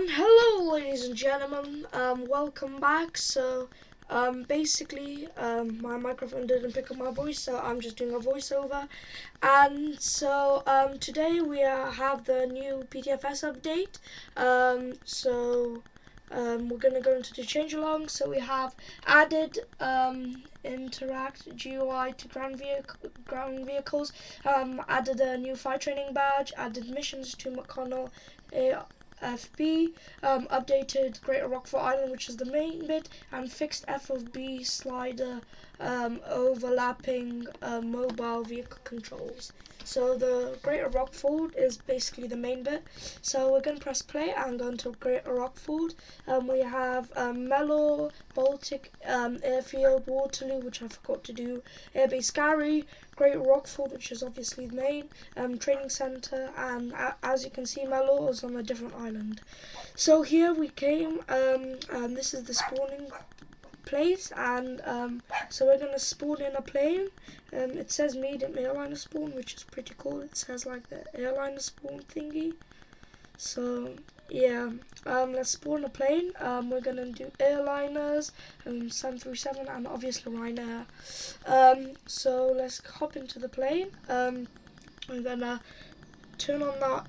And hello, ladies and gentlemen. Welcome back. Basically, my microphone didn't pick up my voice, so I'm just doing a voiceover. Today we have the new Ptfs update. We're gonna go into the change along. So we have added interact GUI to ground vehicles. Added a new fire training badge. Added missions to McConnell. FB, updated Greater Rockford Island, which is the main bit, and fixed FOB slider overlapping mobile vehicle controls. So the Greater Rockford is basically the main bit. So we're going to press play and go into Greater Rockford. We have Mellor, Baltic Airfield, Waterloo, which I forgot to do, Airbase Gary, Greater Rockford, which is obviously the main, training centre, and as you can see, Mellor is on a different island. So here we came, and this is the spawning place, and so we're going to spawn in a plane. It says medium airliner spawn, which is pretty cool. It says like the airliner spawn thingy. So yeah, let's spawn a plane. We're gonna do airliners, 737, and obviously Ryanair. So let's hop into the plane. I'm gonna turn on that.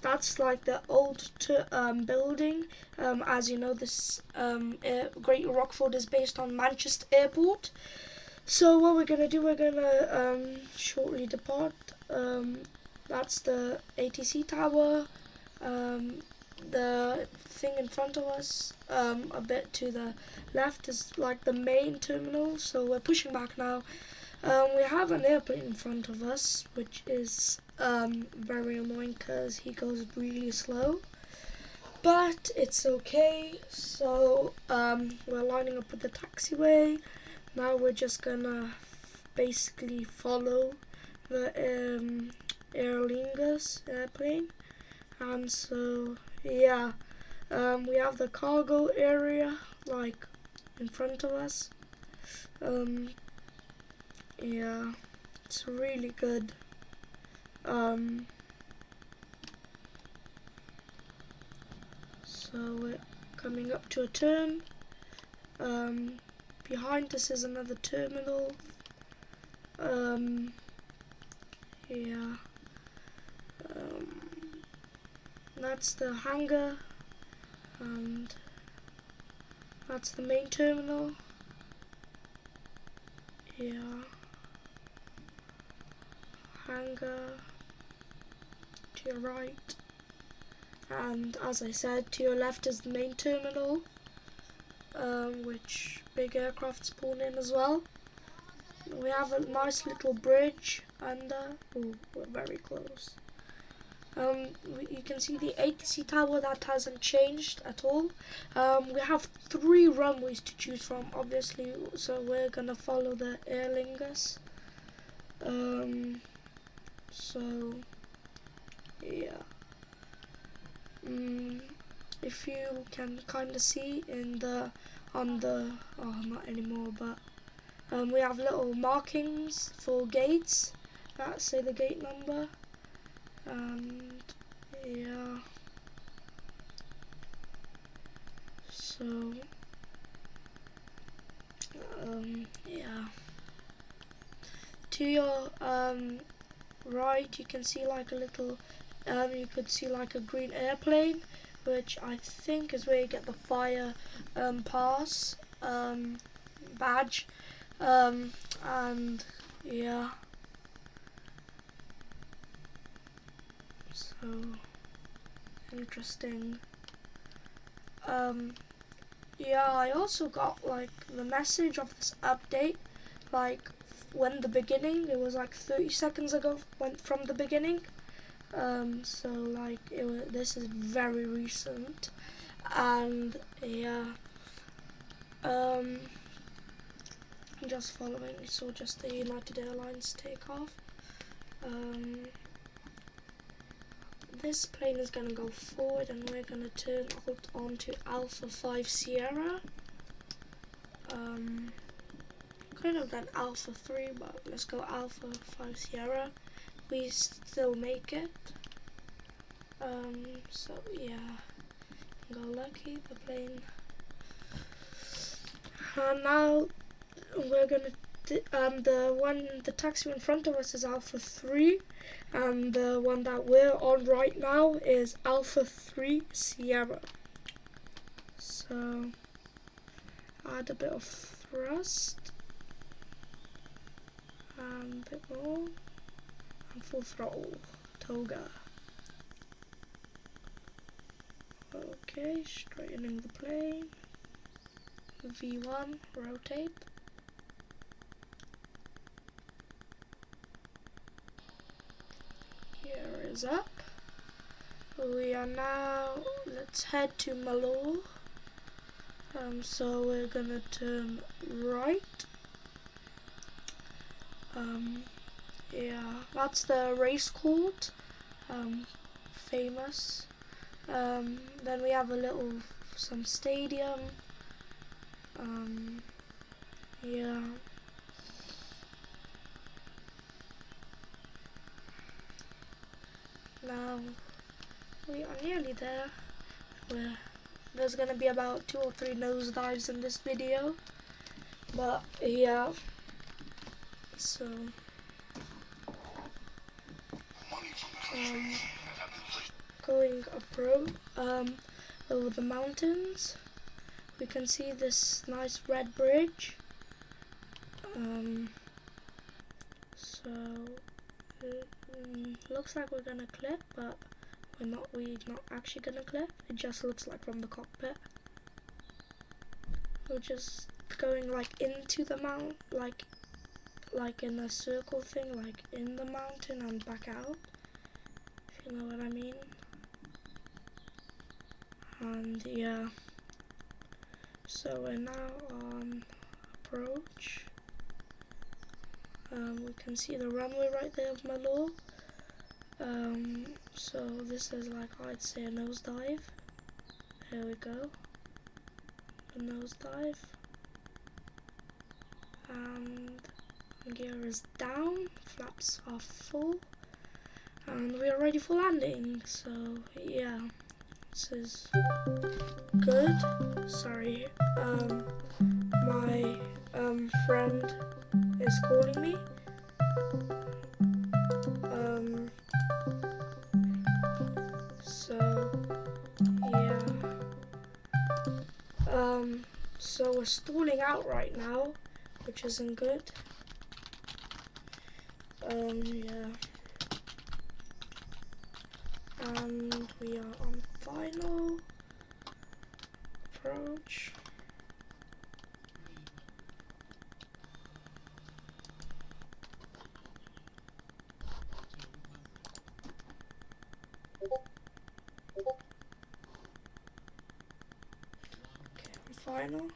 That's like the old building. As you know, this Greater Rockford is based on Manchester Airport. So what we're gonna do, we're gonna shortly depart. That's the ATC tower. The thing in front of us, a bit to the left, is like the main terminal. So we're pushing back now. We have an airplane in front of us, which is very annoying because he goes really slow. But it's okay. So we're lining up with the taxiway. Now we're just gonna basically follow the Aer Lingus airplane. And so yeah, we have the cargo area like in front of us. Yeah, it's really good. So we're coming up to a turn. Behind us is another terminal. Yeah. That's the hangar, and that's the main terminal. Yeah. Hangar to your right, and as I said, to your left is the main terminal, which big aircraft spawn in as well. We have a nice little bridge under. Oh, we're very close. You can see the ATC tower, that hasn't changed at all. We have 3 runways to choose from, obviously, so we're gonna follow the Aer Lingus. So yeah. If you can kind of see in the not anymore, but we have little markings for gates that say the gate number, and yeah. So yeah. To your right, you can see like a little. You could see like a green airplane, which I think is where you get the fire pass badge, and yeah. So interesting. Yeah, I also got like the message of this update, like when the beginning, it was like 30 seconds ago went from the beginning. So like this is very recent, and yeah. Just following, we saw just the United Airlines take off. This plane is going to go forward, and we're going to turn out onto Alpha 5 Sierra. Could have done Alpha 3, but let's go Alpha 5 Sierra. We still make it. So yeah. got lucky, the plane. And now we're gonna the taxi in front of us is Alpha 3, and the one that we're on right now is Alpha 3 Sierra. So add a bit of thrust and a bit more, and full throttle, toga. Okay, straightening the plane. V1, rotate. Gear is up. We are now, let's head to Malor. So we're gonna turn right. Yeah, that's the race court, famous. Then we have some stadium. Yeah. Now we are nearly there. There's gonna be about 2 or 3 nosedives in this video, but yeah. So going over the mountains, we can see this nice red bridge. So it looks like we're gonna clip, but we're not actually gonna clip. It just looks like from the cockpit. We're just going like into the mountain, like in a circle thing, like in the mountain and back out, if you know what I mean. And yeah, so we're now on approach. We can see the runway right there of Malor. So this is like, I'd say, a nosedive. Here we go, a nosedive. And gear is down, flaps are full, and we are ready for landing. So yeah, this is good. Sorry, my friend is calling me. So yeah, so we're stalling out right now, which isn't good. Yeah, and we are on final approach. Okay, on final.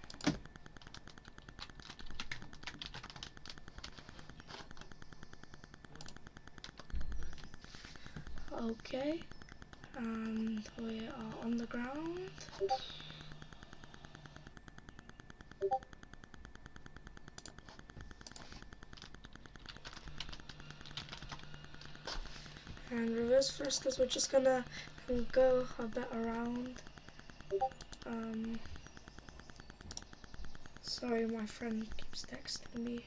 Okay, and we are on the ground. And reverse thrusters, we're just gonna go a bit around. Sorry, my friend keeps texting me.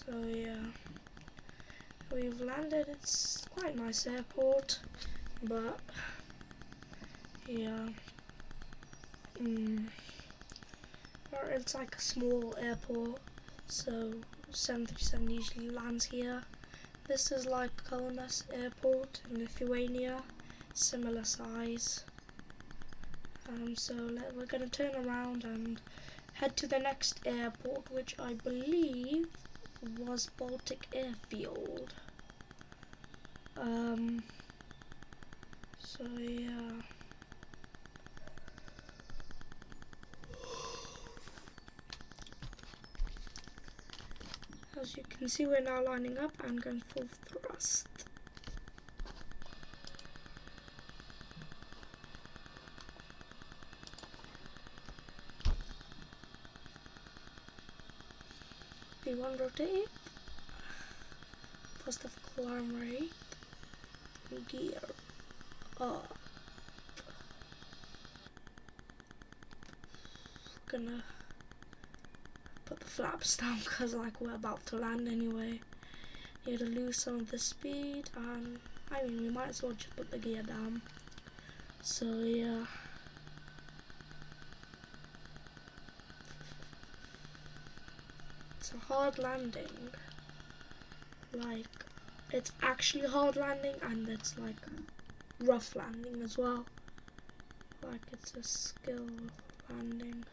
So yeah, we've landed. It's quite a nice airport, but yeah, or it's like a small airport, so 737 usually lands here. This is like Kaunas Airport in Lithuania, similar size. So we're gonna turn around and head to the next airport, which I believe was Baltic Airfield. So yeah. As you can see, we're now lining up and going full thrust. V1 rotate, positive climb rate, gear up. Gonna put the flaps down because like we're about to land anyway. Here to lose some of the speed, and I mean we might as well just put the gear down. So yeah. It's a hard landing. Like it's actually hard landing, and it's like rough landing as well. Like it's a skill landing.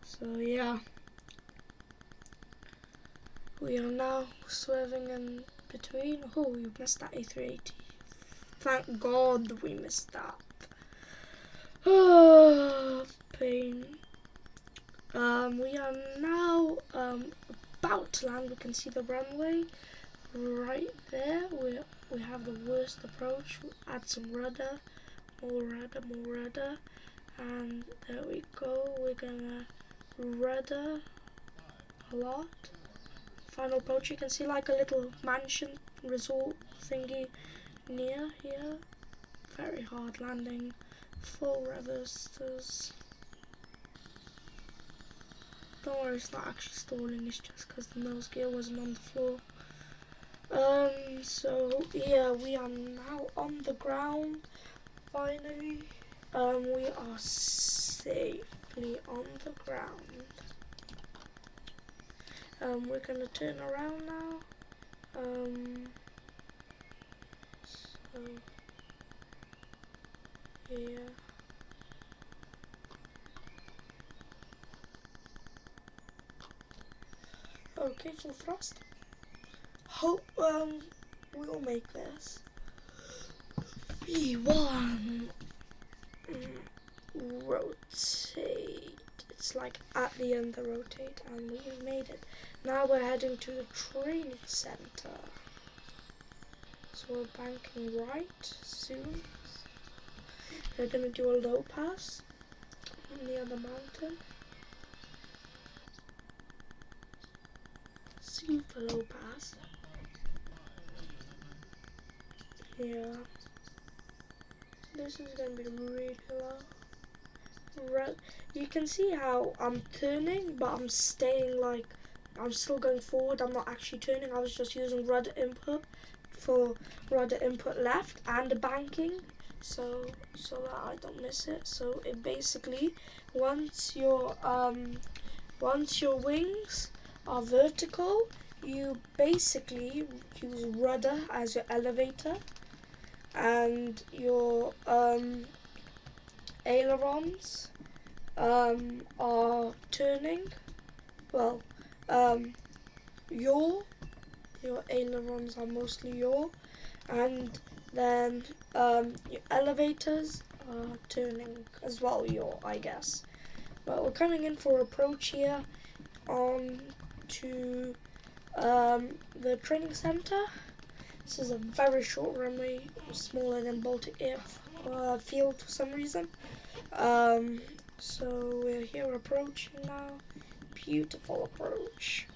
So yeah. We are now swerving in between. Oh, we missed that A380. Thank God we missed that. Oh, pain. We are now about to land. We can see the runway right there. We have the worst approach. We'll add some rudder, more rudder, and there we go. We're gonna rudder a lot. Final approach, you can see like a little mansion resort thingy near here. Very hard landing, full reversers. Don't worry, it's not actually stalling, it's just because the nose gear wasn't on the floor. So yeah, we are now on the ground, finally. We are safely on the ground. We're gonna turn around now. So yeah. Okay, full thrust. Hope we'll make this. V1. Rotate. It's like at the end the rotate, and we made it. Now we're heading to the training center. So we're banking right soon. We're gonna do a low pass near the mountain. Super low pass. Yeah. This is gonna be really low. You can see how I'm turning, but I'm staying like, I'm still going forward. I'm not actually turning. I was just using rudder input for rudder input left and banking, so that I don't miss it. So it basically, once your wings are vertical, you basically use rudder as your elevator, and your ailerons are turning. Well, your ailerons are mostly yaw, and then your elevators are turning as well, yaw, I guess. But we're coming in for approach here on to the training center. This is a very short runway, smaller than Baltic Airfield for some reason. So we're here approaching now. Beautiful approach.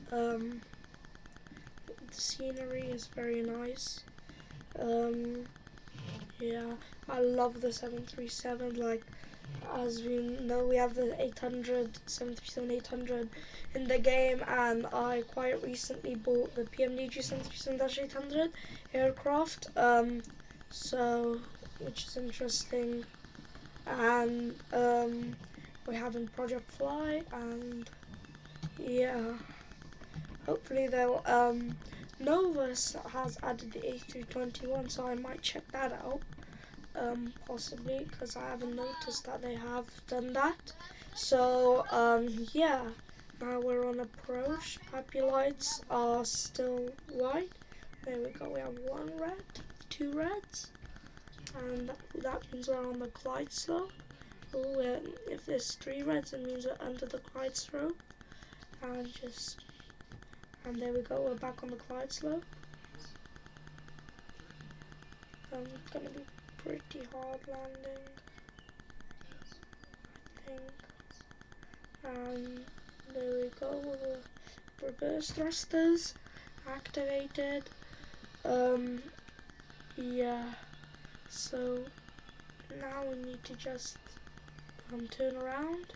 The scenery is very nice. Yeah, I love the 737. Like, as we know, we have the 800, 737-800 in the game, and I quite recently bought the PMDG 737-800 aircraft. So, which is interesting. And we're having Project Fly, and yeah, hopefully they'll Novus has added the A321, so I might check that out, possibly, because I haven't noticed that they have done that. So yeah, now we're on approach. Happy lights are still white. There we go, we have one red, two reds, and that means we're on the glide slope. Oh, if there's three reds, it means we're under the glide slope. And there we go, we're back on the glide slope. It's gonna be pretty hard landing, I think. And there we go, with the reverse thrusters activated. Yeah, so now we need to just turn around.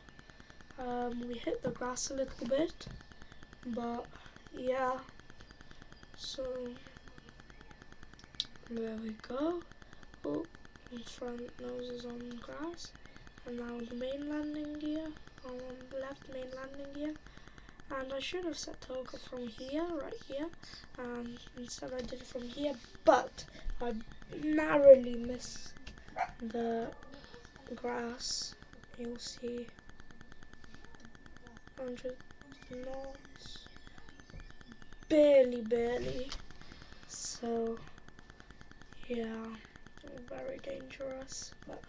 We hit the grass a little bit, but yeah, so there we go. Oh, front nose is on grass, and now the main landing gear, on the left main landing gear. And I should have set Toga from here, right here, and instead I did it from here, but I narrowly missed the grass. You'll see 100 knots, barely, so yeah, very dangerous, but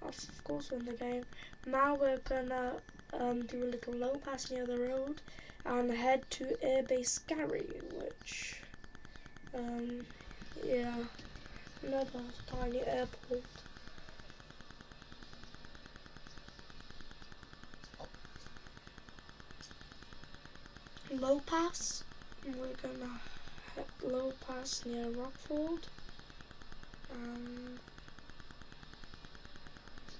that's of course win the game. Now we're gonna do a little low pass near the road and head to Airbase Gary, which yeah, another tiny airport. Low pass, we're gonna head low pass near Rockford, and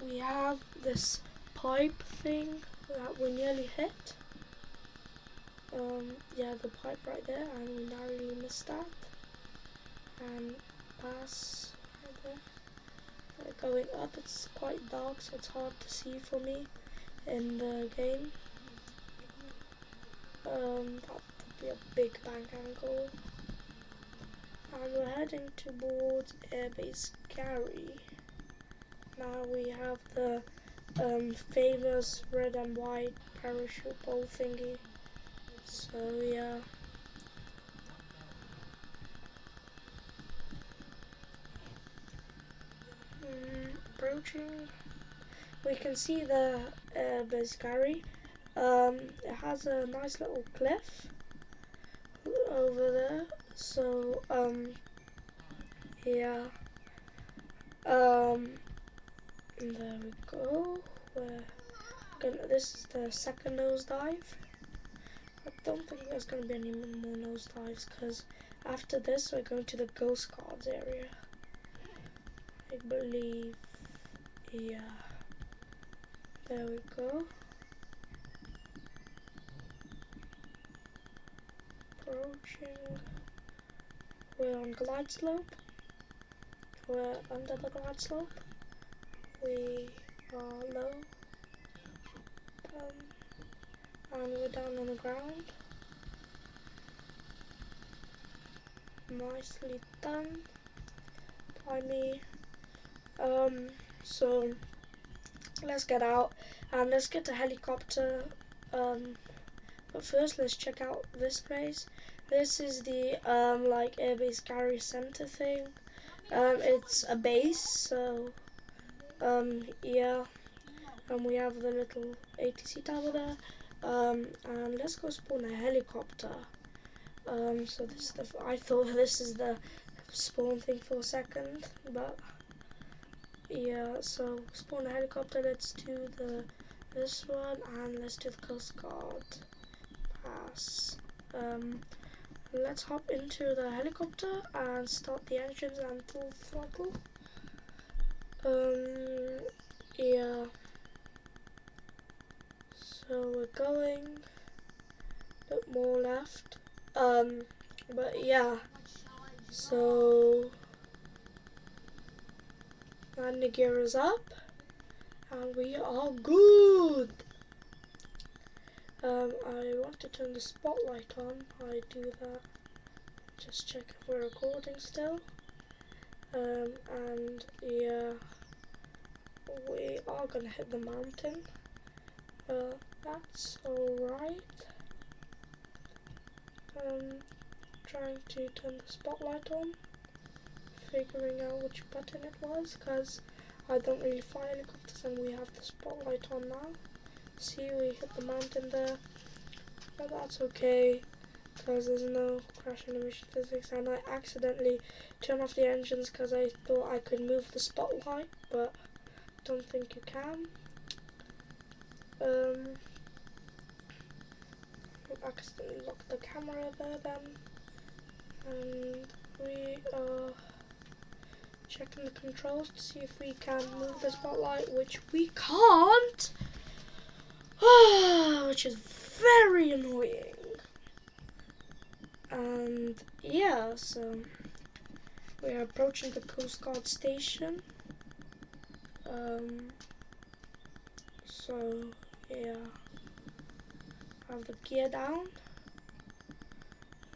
we have this pipe thing that we nearly hit. Yeah, the pipe right there, and we narrowly missed that. And pass right there. Going up, it's quite dark, so it's hard to see for me in the game. That would be a big bank angle. And we're heading towards Airbase Gary. Now we have the famous red and white parachute bowl thingy. So yeah. Approaching. We can see the Airbase Gary. It has a nice little cliff over there. So yeah. There we go. This is the second nosedive. I don't think there's going to be any more nosedives because after this we're going to the Ghost Guards area. I believe. Yeah. There we go. Approaching. We're on glide slope. We're under the glide slope. We are low. And we're down on the ground. Nicely done by me. So let's get out and let's get a helicopter. But first let's check out this place. This is the like Airbase Gary Center thing. It's a base, so yeah. And we have the little ATC tower there. And let's go spawn a helicopter. So this is I thought this is the spawn thing for a second, but yeah. So spawn a helicopter. Let's do this one, and let's do the Coast Guard pass. Let's hop into the helicopter and start the engines and full throttle. Yeah. So we're going a bit more left. But yeah. So landing gear is up, and we are good. I want to turn the spotlight on. I do that. Just check if we're recording still. And yeah, we are gonna hit the mountain. That's alright. Trying to turn the spotlight on, figuring out which button it was, because I don't really fly helicopters and we have the spotlight on now. See, we hit the mountain there, but that's okay because there's no crash and emission physics, and I accidentally turned off the engines because I thought I could move the spotlight, but don't think you can. I accidentally locked the camera there then, and we checking the controls to see if we can move the spotlight, which we can't, which is very annoying. And yeah, so we are approaching the Coast Guard station. So yeah, have the gear down,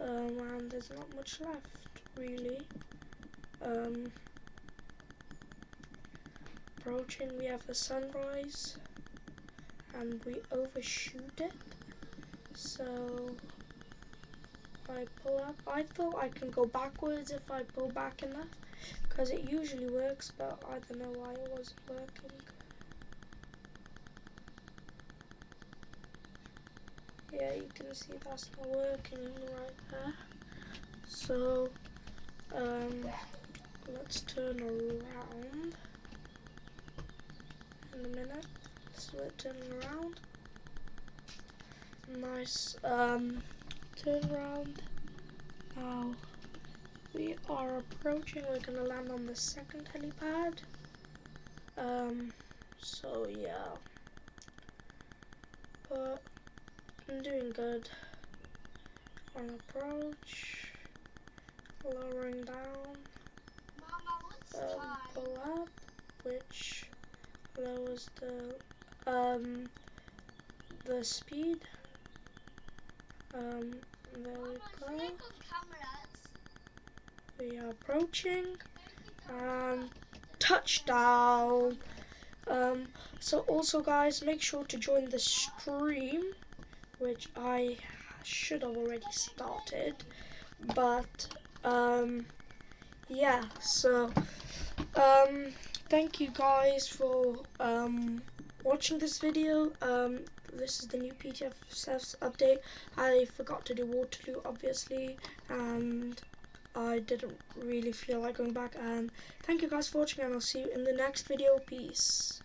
and there's not much left really. Approaching, we have the sunrise, and we overshoot it. So I pull up. I thought I can go backwards if I pull back enough, because it usually works, but I don't know why it wasn't working. Yeah, you can see that's not working right there. So let's turn around in a minute. So we're turning around. Nice. Turn around. Now we are approaching. We're gonna land on the second helipad. So yeah, but I'm doing good. On approach, lowering down, pull up, which lowers the speed. There we go. We are approaching, and touchdown. So also guys, make sure to join the stream, which I should have already started, but yeah, so thank you guys for watching this video. This is the new Ptfs update. I forgot to do Waterloo obviously, and I didn't really feel like going back, and thank you guys for watching, and I'll see you in the next video. Peace.